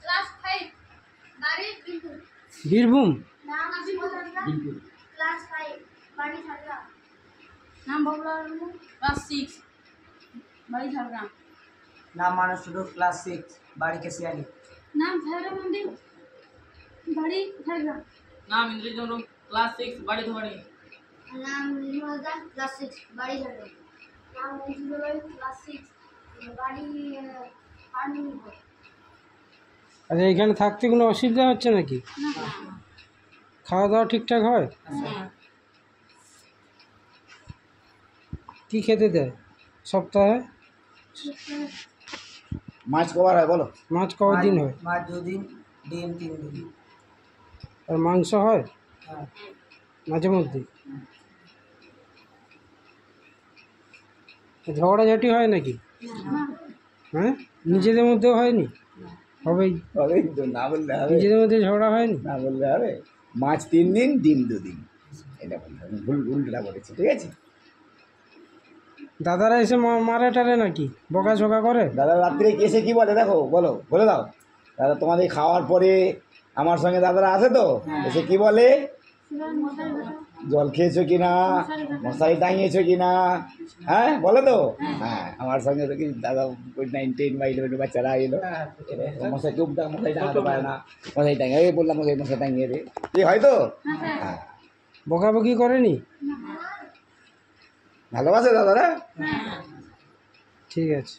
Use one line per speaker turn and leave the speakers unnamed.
Class 5 বাড়ি বিলপুর।
বীরভূম।
নাম Bilpur. Class 5 বাড়ি ঝাড়গ্রাম। নাম বগলার ক্লাস 6 বাড়ি ঝাড়গ্রাম।
নাম মানস টুডু ক্লাস 6 বাড়ি কেশিয়ানি।
নাম ঝাড়গ্রাম মন্দির বাড়ি ঝাড়গ্রাম।
নাম ইন্দ্রচন্দ্র ক্লাস 6 বাড়ি ধোবাড়ি।
নাম নির্মলদা ক্লাস 6 বাড়ি ঝাড়গ্রাম। নাম মঞ্জুরবাই ক্লাস 6 বাড়ি আর্মিনগর।
আচ্ছা, এখানে থাকতে কোনো অসুবিধা হচ্ছে নাকি? খাওয়া দাওয়া ঠিকঠাক হয়? কি খেতে দেয় সপ্তাহে?
মাছ কবার হয় বলো?
মাছ কবার দিন হয়?
মাছ 2 দিন, ডিম 3 দিন।
আর মাংস হয়
হ্যাঁ।
মাঝে মধ্যে? ঝগড়াঝাটি হয় নাকি? হ্যাঁ, নিজেদের মধ্যেও হয়নি? হবেই,
হবেই তো, না বললে হবে?
নিজেদের মধ্যে ঝগড়া হয়নি?
না বললে হবে? মাছ 3 দিন, ডিম 2 দিন, এটা বলতে হবে। উল্টোটা বলেছি, ঠিক আছে?
দাদারা এসে মারে টারে নাকি, বকাঝকা করে?
দাদা রাত্রে এসে কি বলে দেখো, বলো, বলে দাও। দাদা তোমাদের খাওয়ার পরে আমার সঙ্গে দাদারা আসে তো, এসে কি বলে? জল খেয়েছো কিনা, মশারি টাঙিয়েছো কিনা, হ্যাঁ বলে তো। হ্যাঁ, আমার সঙ্গে তো কি দাদা 9, 10 বা 11 বাচ্চারা এলো, মশাই কেউ মশাই টাঙাতে পারে না, মশাই টাঙিয়ে বললাম ওকে মশাই টাঙিয়ে দে, কি হয়তো? হ্যাঁ,
বকাবকি করেনি?
ভালোবাসে দাদারা।
ঠিক আছে।